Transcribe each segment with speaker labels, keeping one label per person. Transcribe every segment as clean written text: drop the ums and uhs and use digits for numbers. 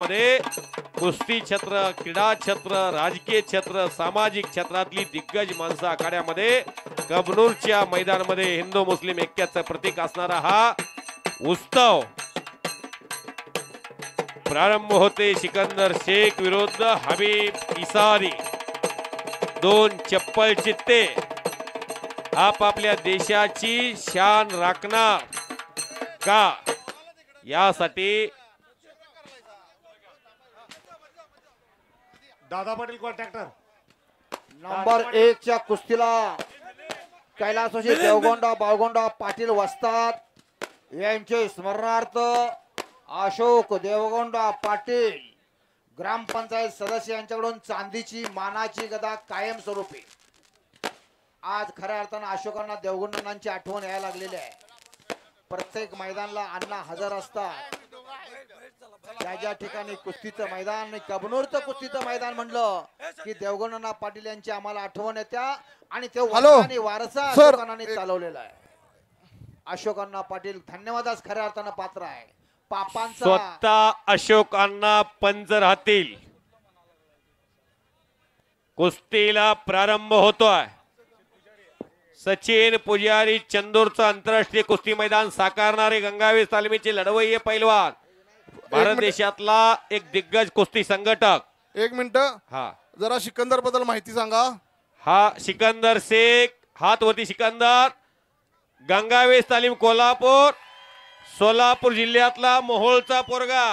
Speaker 1: मध्ये कुस्ती क्षेत्र, क्रीडा क्षेत्र, राजकीय क्षेत्र, सामाजिक क्षेत्रातली दिग्गज माणसं आखाड्यामध्ये कबनूरच्या मैदानामध्ये हिंदू मुस्लिम ऐक्याचं प्रतीक असणारा हा उत्सव प्रारंभ होते. सिकंदर शेख विरुद्ध हबीब इसारी, दोन चप्पल चित्ते आपापल्या देशाची शान राखणार का यासाठी
Speaker 2: दादा पाटील कॉन्ट्रॅक्टर
Speaker 3: नंबर 1 च्या कुस्तीला कैलासवासी देवगोंडा बाळगोंडा पाटील वस्ताद यांचे स्मरणार्थ अशोक देवगोंडा पाटील ग्रामपंचायत सदस्य यांच्याकडून चांदीची मानाची गदा कायमस्वरूपी. आज खऱ्या अर्थानं अशोकांना देवगोंडांची आठवण यायला लागलेली आहे. प्रत्येक मैदानाला अण्णा हजर असतात. ज्या ठिकाणी कुस्तीचं मैदान, कबनूरचं कुस्तीचं मैदान म्हणलं की देवगोंडा पाटील यांची आम्हाला आठवण येत्या आणि ते वारसा अशोकांनी चालवलेला आहे. अशोकांना पाटील धन्यवादास खऱ्या अर्थानं पात्र आहे. पापांचा
Speaker 1: स्वतः अशोकांना पंच राहतील. कुस्तीला प्रारंभ होतोय. सचिन पुजारी चंदूरचं आंतरराष्ट्रीय कुस्ती मैदान साकारणारे गंगावेस तालमीचे लढवय्ये पैलवान, भारत देशातला एक दिग्गज कुस्ती संघटक.
Speaker 4: एक मिनिट,
Speaker 1: हा
Speaker 4: जरा सिकंदर बद्दल माहिती सांगा.
Speaker 1: हा सिकंदर शेख, हातवरती सिकंदर, गंगावेस तालीम कोल्हापूर, सोलापूर जिल्ह्यातला मोहोळचा पोरगा.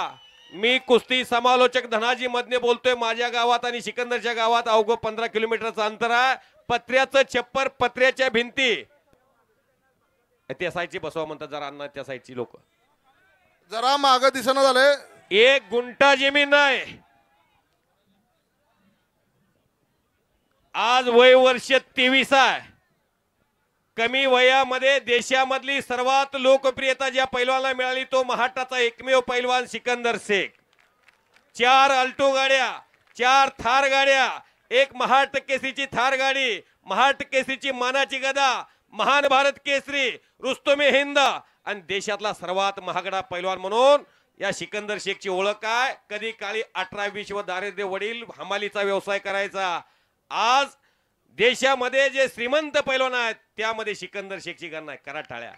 Speaker 1: मी कुस्ती समालोचक धनाजी मधने बोलतोय. माझ्या गावात आणि सिकंदरच्या गावात अवघं 15 किलोमीटरचं अंतर आहे. पत्र्याचं छप्पर, पत्र्याच्या भिंती, त्या साईडची बसवा म्हणतात जरा अण्णा, त्या साईडची लोक
Speaker 4: जरा माग दिसणं झालंय.
Speaker 1: 1 गुंठा जमीन आहे. आज वय वर्ष 23 आहे. कमी वयामध्ये देशामधली सर्वात लोकप्रियता ज्या पैलवानला मिळाली तो महाराष्ट्राचा एकमेव पैलवान सिकंदर शेख. 4 अल्टो गाड्या, 4 थार गाड्या, एक महाराष्ट्र केसरीची थार गाडी, महाराष्ट्र केसरीची मानाची गदा, महान भारत केसरी, रुस्तुम-ए हिंद आणि देशातला सर्वात महागडा पैलवान म्हणून या सिकंदर शेखची ओळख आहे. कधी काळी 18-20 व दारिद्र्य वडील हमालीचा व्यवसाय करायचा. आज देशामध्ये जे श्रीमंत पैलवान आहेत त्यामध्ये सिकंदर शेखची गणना आहे. करा टाळ्या.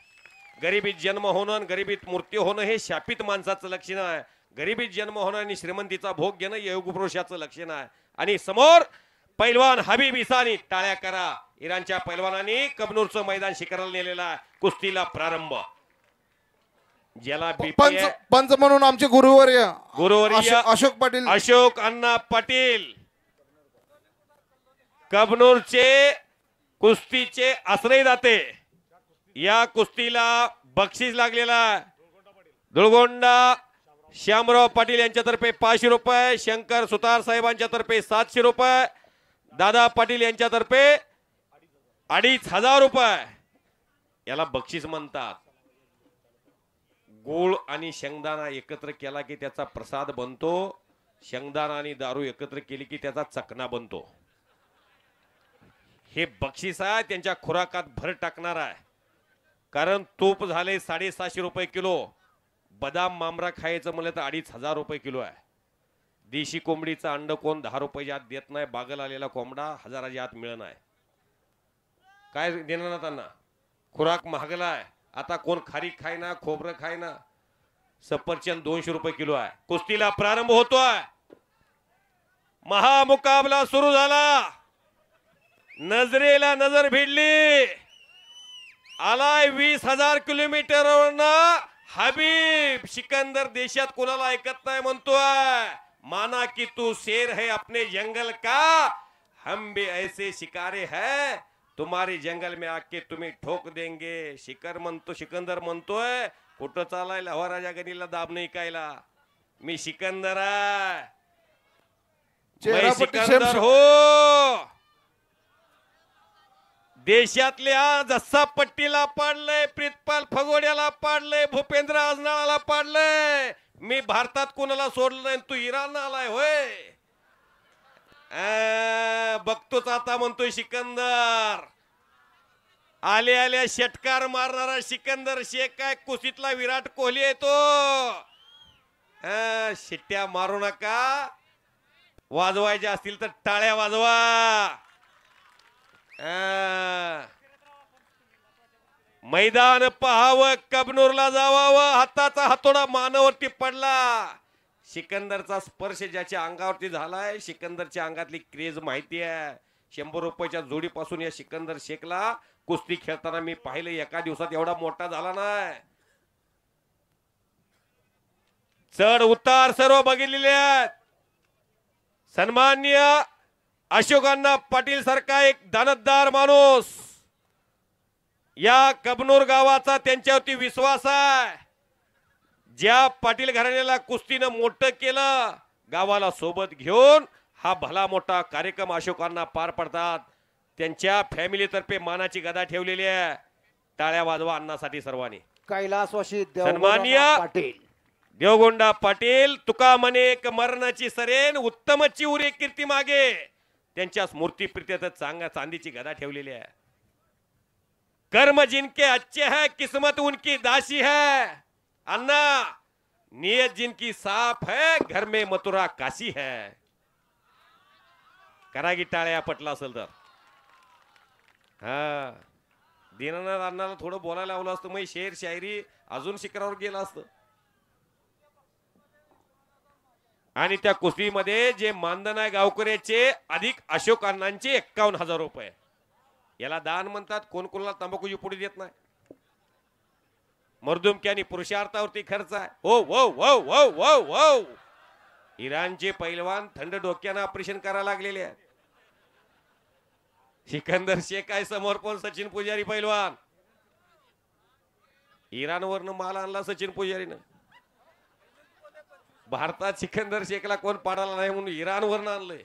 Speaker 1: गरिबीत जन्म होणं, गरिबीत मृत्यू होणं हे शापित माणसाचं लक्षण आहे. गरिबीत जन्म होणं आणि श्रीमंतीचा भोग घेणं योगपुरुषाचं लक्षण आहे. आणि समोर पैलवान हबीब इसानी, टाळ्या करा. इराणच्या पैलवानांनी कबनूरचं मैदान शिखराला नेलेलं आहे. कुस्तीला प्रारंभ. ज्याला
Speaker 4: पंच म्हणून आमचे
Speaker 1: गुरुवर्य
Speaker 4: अशोक पाटील,
Speaker 1: अशोक अण्णा पाटील, कबनूरचे कुस्तीचे आश्रयदाते. या कुस्तीला बक्षीस लागलेला धुळगोंडा श्यामराव पाटील यांच्यातर्फे 500 रुपये, शंकर सुतार साहेबांच्या तर्फे 700 रुपये, दादा पाटील यांच्यातर्फे 2500 रुपये. याला बक्षीस म्हणतात. गोळ आणि शेंगदाणा एकत्र केला की त्याचा प्रसाद बनतो. शेंगदाणा आणि दारू एकत्र केली की त्याचा चकना बनतो. हे बक्षीस आहे, त्यांच्या खुराकात भर टाकणार आहे. कारण तूप झाले 750 रुपये किलो, बदाम मामरा खायचं म्हणलं तर 2500 रुपये किलो आहे. देशी कोंबडीचं अंड कोण 10 रुपयाच्या आत देत नाही. बागल आलेला कोंबडा 1000च्या आत मिळत नाही. काय देणार ना त्यांना? खुराक महागला आहे. आता कोण खारीक खायना, खोबरं खायना. सफरचंद 200 रुपये किलो आहे. कुस्तीला प्रारंभ होतोय. महामुकाबला सुरू झाला. नजरेला नजर भिडली. आलाय 20,000 किलोमीटरवरनं हबीब. सिकंदर देशात कोणाला ऐकत नाही म्हणतोय. माना कि तू शेर है अपने जंगल का, हम भी ऐसे शिकारे है, तुम्हारे जंगल में आके तुम्ही ठोक देंगे. सिकंदर म्हणतोय कुठं चालाय लावा राजा गणीला दाब नाही कायला. मी सिकंदर आहे. मैं सिकंदर हो. देशातल्या जस्सा पट्टीला पाडलंय, प्रितपाल फगोड्याला पाडलंय, भूपेंद्र आजनाळाला पाडलंय. मी भारतात कोणाला सोडलं नाही. तू इराण आलाय होय. बघतोच आता म्हणतोय सिकंदर. आले आल्या षटकार मारणारा सिकंदर शेख काय कुस्तीतला विराट कोहली आहे तो. शिट्ट्या मारू नका, वाजवायच्या असतील तर टाळ्या वाजवा. मैदान पहावं, कबनूरला जावावं, हाताचा हातोडा मानावरती पडला. सिकंदरचा स्पर्श ज्याच्या अंगावरती झालाय, सिकंदरच्या अंगातली क्रेज माहिती आहे. 100 रुपयाच्या जोडीपासून या सिकंदर शेखला कुस्ती खेळताना मी पाहिलं. एका दिवसात एवढा मोठा झाला नाही. चढ उतार सर्व बघितलेले आहेत. सन्माननीय अशोकांना पाटील सारखा एक दानतदार माणूस, या कबनूर गावाचा त्यांच्यावरती विश्वास आहे. ज्या पाटील घराण्याला कुस्तीनं मोठं केलं, गावाला सोबत घेऊन हा भला मोठा कार्यक्रम अशोकांना पार पडतात. त्यांच्या फॅमिलीतर्फे मानाची गदा ठेवलेली आहे. टाळ्या वाजवा अण्णासाठी सर्वांनी.
Speaker 3: कैलासवासी
Speaker 1: सन्माननीय
Speaker 3: देवगोंडा पाटील,
Speaker 1: देवगोंडा पाटील, तुका म्हणे मरणाची सरेन, उत्तमची उरे कीर्ती मागे. त्यांच्या स्मृती प्रीत्यर्थ चांदीची गदा ठेवलेली आहे. कर्म जिनके अच्छे है, किस्मत उनकी दासी है. अन्ना, नियत जिनकी साफ है, घर में मथुरा काशी है. करा की टाळ्या पटला असेल तर. हा, दीनानाथ अण्णाला थोडं बोलायला लावलं असतं, मग शेर शायरी अजून शिखरावर गेला असतं. आणि त्या कुस्तीमध्ये जे मानधन आहे गावकऱ्याचे अधिक अशोक अण्णांचे 51,000 रुपये. याला दान म्हणतात. कोण कोणाला तंबाखूची पुडी देत नाही. मर्दुमकी आणि पुरुषार्थावरती खर्च आहे. हो हो हो हो हो हो. इराणचे पैलवान थंड डोक्यानं ऑपरेशन करायला लागलेले आहेत. सिकंदर शेख आहे समोर, पण सचिन पुजारी पैलवान. इराणवरनं माल आणला सचिन पुजारीनं. भारतात सिकंदर शेखला कोण पाडाला नाही म्हणून इराणवरनं आणलंय.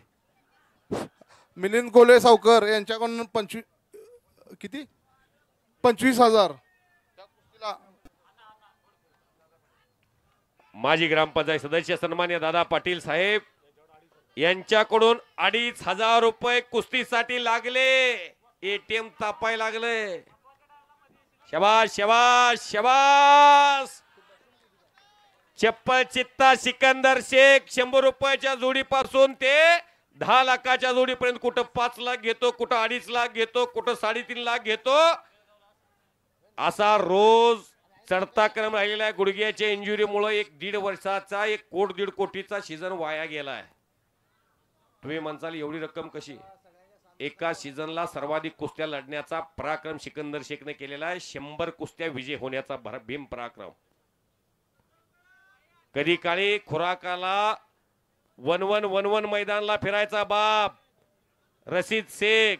Speaker 4: मिलिंद कोले सावकर यांच्याकडून 25,000.
Speaker 1: माजी ग्रामपंचायत सदस्य सन्मान्य दादा पाटील साहेब यांच्याकडून 2,500 रुपये कुस्तीसाठी लागले. एटीएम तापाय लागले. शबाश शबाश शबाश. चप्पल चित्ता सिकंदर शेख 100 रुपयाच्या जोडीपासून ते 10 लाखाच्या जोडीपर्यंत, कुठं 5 लाख घेतो, कुठं 2.5 लाख घेतो, कुठं 3.5 लाख घेतो. असा रोज चढता क्रम राहिलेला आहे. गुडघ्याच्या इंजुरीमुळे 1.5 वर्षाचा 1.5 कोटीचा सीझन वाया गेलाय. तुम्ही म्हणसाल एवढी रक्कम कशी? एका सीझनला सर्वाधिक कुस्त्या लढण्याचा पराक्रम सिकंदर शेखने केलेला आहे. 100 कुस्त्या विजय होण्याचा भीम पराक्रम. कधी काळी खुराकाला वन मैदानला फिरायचा बाप रशीद शेख.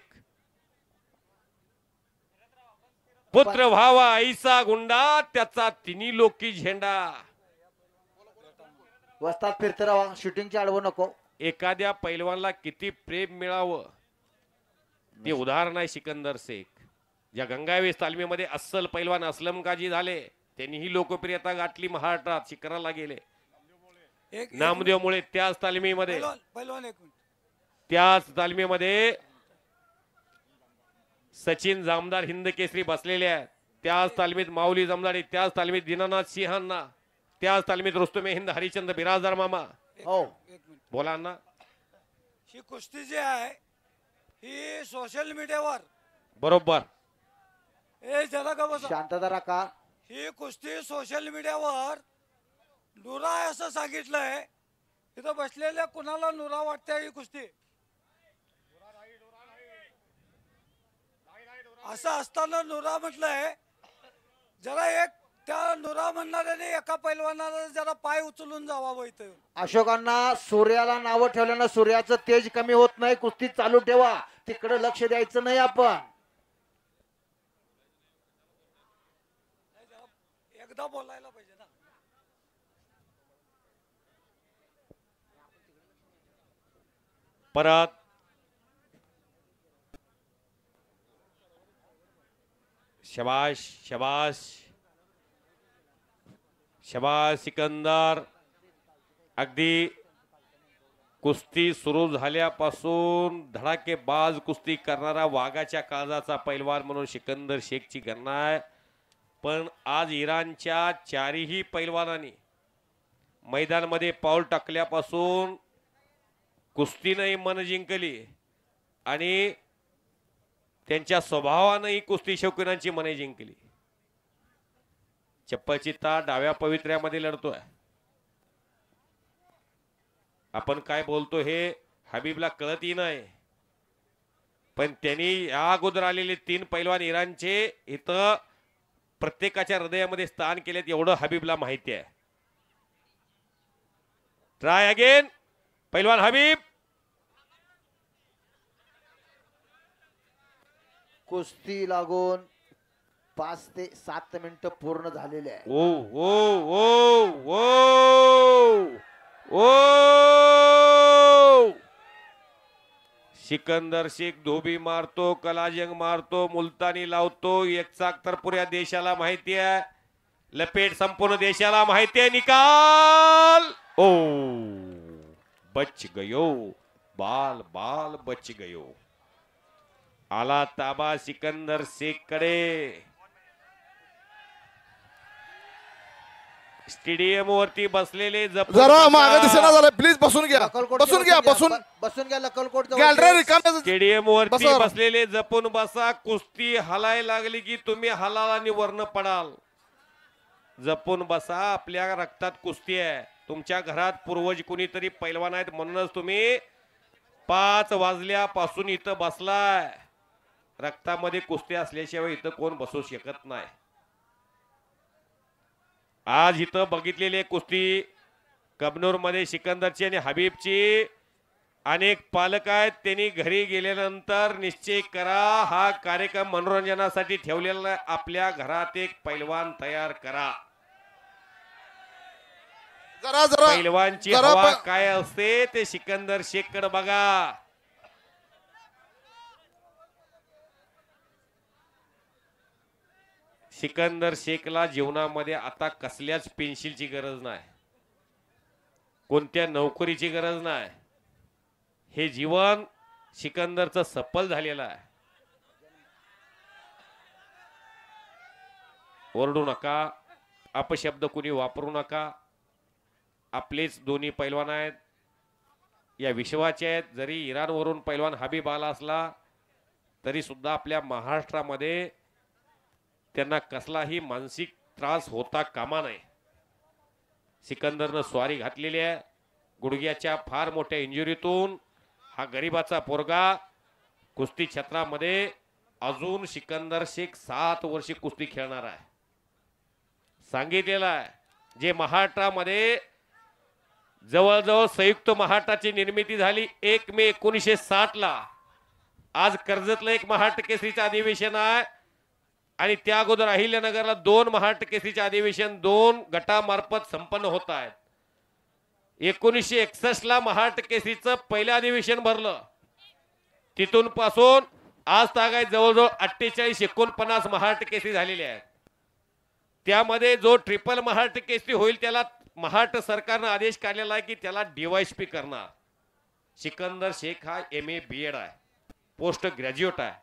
Speaker 1: पुत्र व्हावा ऐसा गुंडा, त्याचा तिन्ही लोकी झेंडा.
Speaker 3: वस्तात फिरते राहा, शूटिंगची अडवू नको.
Speaker 1: एखाद्या पैलवानला किती प्रेम मिळावं ते उदाहरण आहे सिकंदर शेख. ज्या गंगावेश तालमीमध्ये अस्सल पैलवान असलम काजी झाले, त्यांनी ही लोकप्रियता गाठली. महाराष्ट्रात शिखराला गेले. नामदेवमुळे त्याच तालमीमध्ये सचिन जामदार हिंद केसरी बसलेले आहेत. त्याच तालमीत माऊली जमदारी, त्याच तालमीत दीनानाथ सिंहांना, त्याच तालमीत रुस्तमे हिंद हरिचंद बिराजदार मामा.
Speaker 3: हो,
Speaker 1: बोला ना.
Speaker 2: ही कुस्ती जी आहे ही सोशल मीडियावर
Speaker 1: बरोबर.
Speaker 2: जरा का बसा.
Speaker 3: शांतता राखा.
Speaker 2: ही कुस्ती सोशल मीडियावर नुरा आहे असं सांगितलंय. तिथं बसलेल्या कुणाला नुरा वाटते ही कुस्ती? असं असताना नुरा म्हटलंय. जरा एक त्या नुरा म्हणणाऱ्याने एका पैलवानाला जरा पाय उचलून जावा इथं.
Speaker 3: अशोकांना सूर्याला नावं ठेवल्यानं सूर्याचं तेज कमी होत नाही. कुस्ती चालू ठेवा, तिकडे लक्ष द्यायचं नाही आपण.
Speaker 2: एकदा बोलायला पाहिजे ना.
Speaker 1: परत शबाश शबाश शबाश सिकंदर. अगदी कुस्ती सुरू झाल्यापासून धडाकेबाज कुस्ती करणारा वाघाच्या काळजाचा पैलवान म्हणून सिकंदर शेखची गणना आहे. पण आज इराणच्या 4ही पैलवानांनी मैदानामध्ये पाऊल टाकल्यापासून कुस्तीनंही मन जिंकली आणि त्यांच्या स्वभावानंही कुस्ती शौकीनांची मने जिंकली. चप्पलची तार डाव्या पवित्र्यामध्ये लढतोय. आपण काय बोलतो हे हबीबला कळतही नाही, पण त्यांनी या अगोदर आलेले 3 पैलवान इराणचे इथं प्रत्येकाच्या हृदयामध्ये स्थान केलेत एवढं हबीबला माहिती आहे. ट्राय अगेन पैलवान हबीब.
Speaker 3: कुस्ती लागून 5 ते 7 मिनिटं पूर्ण झालेले आहे.
Speaker 1: ओ ओ ओ ओ ओ सिकंदर शेख धोबी मारतो, कलाजंग मारतो, मुलतानी लावतो. एक चाक तर पुऱ्या देशाला माहिती आहे, लपेट संपूर्ण देशाला माहिती आहे. निकाल ओ बच गयो, बाल बाल बच गयो. आला ताबा सिकंदर शेख कडे. स्टेडियम वरती बसलेले
Speaker 4: जरा मागे दिसेना झालं, प्लीज बसून घ्या,
Speaker 3: लकलकोटचे
Speaker 4: बसून घ्या, बसून
Speaker 3: बसून घ्या. लकलकोट
Speaker 4: गॅलरी रिकाम्या.
Speaker 1: स्टेडियम वरती
Speaker 4: बसा.
Speaker 1: बसलेले जपून बसा. कुस्ती हलायला लागली की तुम्ही हलाल आणि वर्ण पडाल. जपून बसा. आपल्या रक्तात कुस्ती आहे. तुमच्या घरात पूर्वज कुणीतरी पैलवान आहेत म्हणूनच तुम्ही 5 वाजल्यापासून इथं बसलाय. रक्तामध्ये कुस्ती असल्याशिवाय इथं कोण बसू शकत नाही. आज इथं बघितलेली कुस्ती कबनूर मध्ये सिकंदरची आणि हबीबची. अनेक पालक आहेत, त्यांनी घरी गेल्यानंतर निश्चय करा हा कार्यक्रम मनोरंजनासाठी ठेवलेला आहे. आपल्या घरात एक पैलवान तयार करा.
Speaker 4: जरा जरा
Speaker 1: पैलवानची
Speaker 4: जरा
Speaker 1: हवा काय असते ते सिकंदर शेखकडे बघा. सिकंदर शेखला जीवनामध्ये आता कसल्याच पेन्सिलची गरज नाही, कोणत्या नोकरीची गरज नाही. हे जीवन सिकंदरचं सफल झालेलं आहे. ओरडू नका, अपशब्द कुणी वापरू नका. आपलेच दोन्ही पैलवान आहेत, या विश्वाचे आहेत. जरी इराणवरून पैलवान हबीब आला असला तरी सुद्धा आपल्या महाराष्ट्रामध्ये त्यांना कसलाही मानसिक त्रास होता कामा नये. सिकंदरनं स्वारी घातलेली आहे. गुडघ्याच्या फार मोठ्या इंजुरीतून हा गरीबाचा पोरगा कुस्ती क्षेत्रामध्ये अजून सिकंदर शेख 7 वर्षे कुस्ती खेळणार आहे. सांगितलेलं आहे. जे महाराष्ट्रामध्ये जवळजवळ संयुक्त महाराष्ट्राची निर्मिती झाली 1 मे 1960 ला. आज कर्जतला एक महाराष्ट्र केसरीचं अधिवेशन आहे आणि त्या अगोदर अहिल्यानगरला 2 महाराष्ट्र केसरीचे अधिवेशन 2 गटामार्फत संपन्न होत आहेत. 1961 ला महाराष्ट्र केसरीचं पहिलं अधिवेशन भरलं. तिथून पासून आज तागाय जवळजवळ 48-49 महाराष्ट्र केसरी झालेले आहेत. त्यामध्ये जो ट्रिपल महाराष्ट्र केसरी होईल त्याला महाराष्ट्र सरकारनं आदेश काढलेला आहे की त्याला डीवायएसपी करणार. सिकंदर शेख हा MA BEd आहे, पोस्ट ग्रॅज्युएट आहे.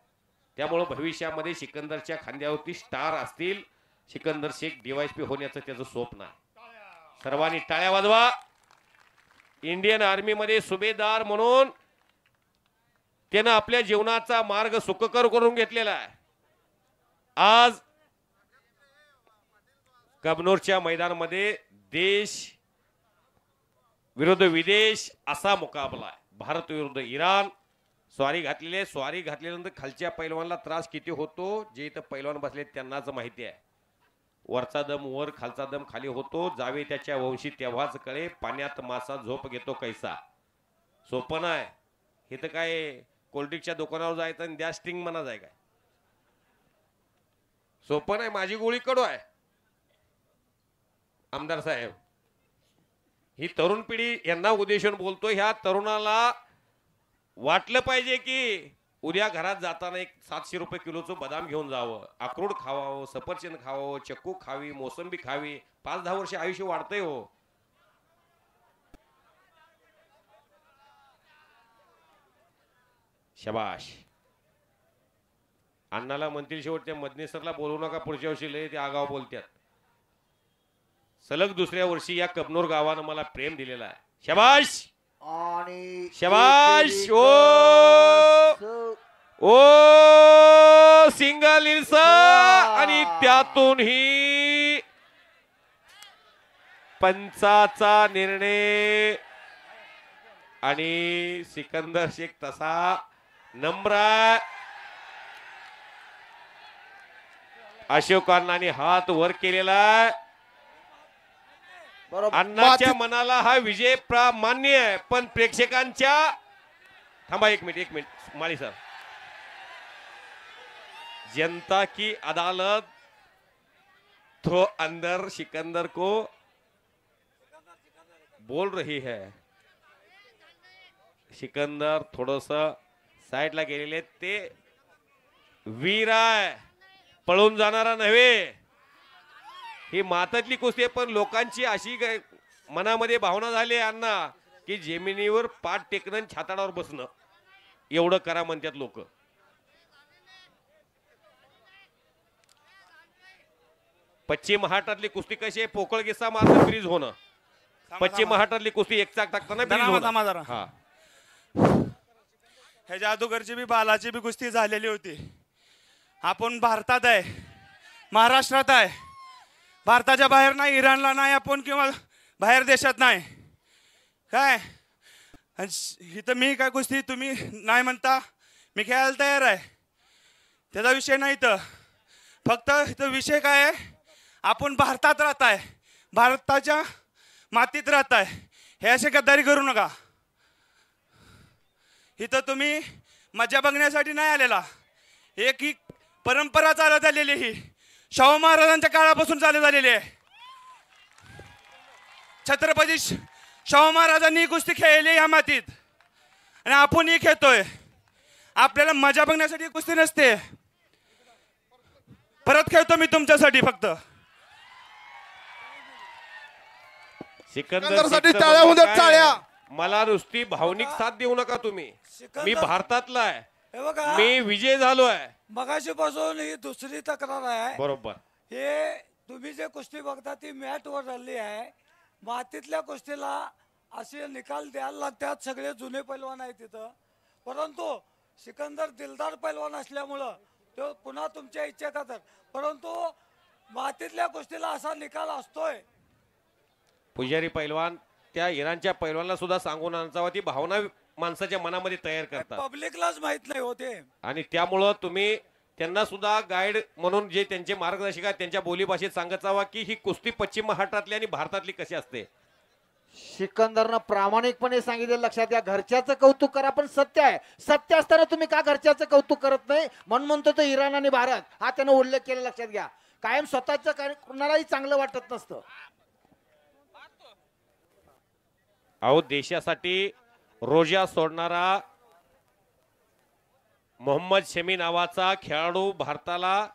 Speaker 1: त्यामुळे भविष्यामध्ये सिकंदरच्या खांद्यावरती स्टार असतील. सिकंदर शेख डीवायएसपी होण्याचं त्याचं स्वप्न आहे. सर्वांनी टाळ्या वाजवा. इंडियन आर्मी मध्ये सुभेदार म्हणून त्यानं आपल्या जीवनाचा मार्ग सुखकर करून घेतलेला आहे. आज कबनूरच्या मैदानामध्ये देश विरुद्ध विदेश असा मुकाबला आहे. भारत विरुद्ध इराण. स्वारी घातलेले, स्वारी घातल्यानंतर खालच्या पैलवानला त्रास किती होतो जे इथं पैलवान बसले त्यांनाच माहिती आहे. वरचा दम वर, खालचा दम खाली होतो. जावे त्याच्या वंशी तेव्हाच कळे, पाण्यात मासा झोप घेतो कैसा. सोपं आहे हे तर काय कोल्ड्रिंकच्या दुकानावर जायचं आणि द्या स्टिंग म्हणा जाय काय. सोपं नाही. माझी गोळी कडू आहे. आमदार साहेब, ही तरुण पिढी यांना उद्देशून बोलतो. ह्या तरुणाला वाटलं पाहिजे की उद्या घरात जाताना एक 700 रुपये किलोचं बदाम घेऊन जावं, अक्रोड खावावं, सफरचंद खावावं, चक्कू खावी, मोसंबी खावी. 5-10 वर्ष आयुष्य वाढतंय हो. शबाश. अण्णाला म्हणतील शेवट त्या मदनेसरला बोलू नका पुढच्या वर्षी लय ते आगाव बोलतात. सलग दुसऱ्या वर्षी या कबनूर गावानं मला प्रेम दिलेलं आहे. शाबाश
Speaker 3: आणि
Speaker 1: शाबाश. ओ ओ सिंगल इल्स आणि त्यातून ही पंचाचा निर्णय. आणि सिकंदर शेख तसा नम्र आहे. अशोक अण्णांनी हात वर केलेला आहे.
Speaker 3: बरोबर.
Speaker 1: अण्णाच्या मनाला हा विजय मान्य आहे, पण प्रेक्षकांच्या थांबा एक मिनिट माळी सर. जनता की अदालत तो अंदर सिकंदर को बोल रही है. सिकंदर थोडस साईडला गेलेले. ते वीर आहे, पळून जाणारा नव्हे. ही मातातली कुस्ती आहे, पण लोकांची अशी मनामध्ये भावना झाली आहे अण्णा की जमिनीवर पाठ टेकणं आणि छाताडावर बसणं एवढं करा म्हणतात लोक. पश्चिम महाराष्ट्रातली कुस्ती कशी आहे, पोकळ किस्सा मारणं फ्रीज होणं. पश्चिम महाराष्ट्रातली कुस्ती एक चाक टाकताना फ्रीज होणं. हा
Speaker 5: हे जादूगरची बी बालाची बी कुस्ती झालेली होती. आपण भारतात आहे, महाराष्ट्रात आहे, भारताच्या बाहेर नाही, इराणला नाही आपण, किंवा बाहेर देशात नाही. काय इथं मी काय कुस्ती तुम्ही नाही म्हणता, मी खेळायला तयार आहे. त्याचा विषय नाही. तर फक्त इथं विषय काय आहे, आपण भारतात राहत आहे, भारताच्या मातीत राहत आहे. हे असे गद्दारी करू नका. इथं तुम्ही मजा बघण्यासाठी नाही आलेला. एक ही परंपरा चालत आलेली, ही शाहू महाराजांच्या काळापासून चालत आलेली आहे. छत्रपती शाहू महाराजांनी कुस्ती खेळली या मातीत आणि आपणही खेळतोय. आपल्याला मजा बघण्यासाठी कुस्ती नसते. परत खेळतो मी तुमच्यासाठी. फक्त
Speaker 4: सिकंदरसाठी टाळ्या होऊ द्या, टाळ्या.
Speaker 1: मला नुसती भावनिक साथ देऊ नका तुम्ही. मी भारतातला आहे,
Speaker 2: हे बघा
Speaker 1: मी विजय झालोय.
Speaker 2: मगाशी पासून ही दुसरी तक्रार आहे.
Speaker 1: बरोबर.
Speaker 2: हे तुम्ही जे कुस्ती बघता ती मॅट वर झाली आहे. मातीतल्या कुस्तीला असे निकाल द्यायला लागतात. सगळे जुने पैलवान आहेत तिथं, परंतु सिकंदर दिलदार पैलवान असल्यामुळं तो पुन्हा तुमच्या इच्छा खातर, परंतु मातीतल्या कुस्तीला असा निकाल असतोय.
Speaker 1: पुजारी पैलवान त्या इराणच्या पैलवानला सुद्धा सांगून आणावा. ती भावना माणसाच्या मनामध्ये तयार करतात,
Speaker 2: पब्लिकलाच माहित नाही होते.
Speaker 1: आणि त्यामुळं तुम्ही त्यांना सुद्धा गाईड म्हणून जे त्यांचे मार्गदर्शक आहेत त्यांच्या बोलीभाषेत सांगत जावा की ही कुस्ती पश्चिम महाराष्ट्रातली आणि भारतातली कशी असते.
Speaker 3: सिकंदरनं प्रामाणिकपणे सांगितलं, लक्षात घ्या, घरच्याचं कौतुक करा, पण सत्य आहे. सत्य असताना तुम्ही का घरच्याचं कौतुक करत नाही म्हणून म्हणतो तो इराण आणि भारत हा त्यानं उल्लेख केला. लक्षात घ्या, कायम स्वतःचं कोणालाही चांगलं वाटत नसतं.
Speaker 1: अहो देशासाठी रोजा सोडणारा मोहम्मद शमी नावाचा खेळाडू भारताला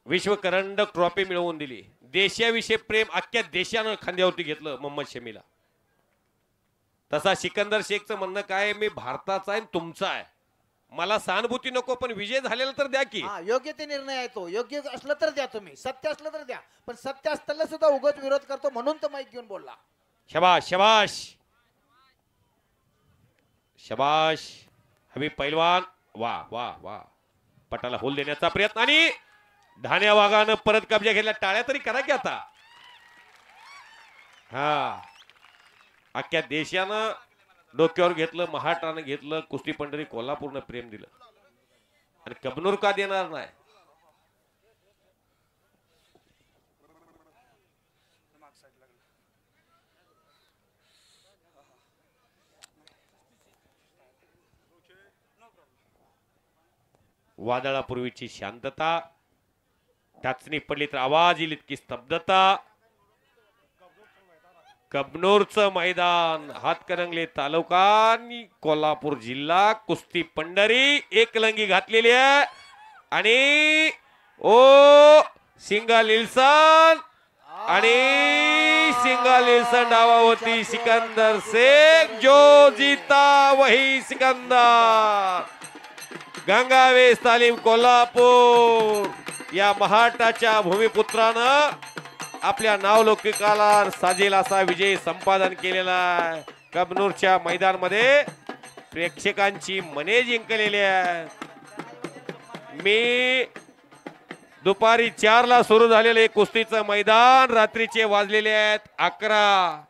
Speaker 1: विश्वकरंडक ट्रॉफी मिळवून दिली. देशाविषयी प्रेम अख्ख्या देशानं खांद्यावरती घेतलं मोहम्मद शमीला. तसा सिकंदर शेखचं म्हणणं काय, मी भारताचा आहे तुमचा आहे, मला सहानुभूती नको, पण विजय झालेला तर द्या की.
Speaker 3: योग्य ते निर्णय आहे तो. योग्य असलं तर द्या तुम्ही, सत्य असलं तर द्या, पण सत्य असताना सुद्धा उगाच विरोध करतो म्हणून तर माईक घेऊन बोलला.
Speaker 1: शबाश शबाश शबाश. हवी पैलवान. वा वा वा. पटाला होल देण्याचा प्रयत्न आणि धान्या वाघानं परत कब्जा घेतला. टाळ्या तरी करा की आता. हा अख्ख्या देशानं डोक्यावर घेतलं, महाराष्ट्रानं घेतलं, कुस्ती पंढरी कोल्हापूरनं प्रेम दिलं, आणि कबनूर का देणार नाही. वादळापूर्वीची शांतता, टाचणी पडली तर आवाज येईल इतकी स्तब्धता. कबनूरचं मैदान, हातकणंगले तालुका आणि कोल्हापूर जिल्हा, कुस्ती पंढरी एकलंगी घातलेली आहे. आणि ओ सिंगल इल्सन आणि सिंगल इल्सन डावावरती सिकंदर शेख. जो जीता वही सिकंदर. गंगावेस तालीम कोल्हापूर या महाराष्ट्राच्या भूमिपुत्रानं आपल्या नावलौकिकाला साजेल असा विजय संपादन केलेला आहे. कबनूरच्या मैदानामध्ये प्रेक्षकांची मने जिंकलेली आहे. मी दुपारी 4 ला सुरू झालेले कुस्तीचं मैदान रात्रीचे वाजलेले आहेत 11.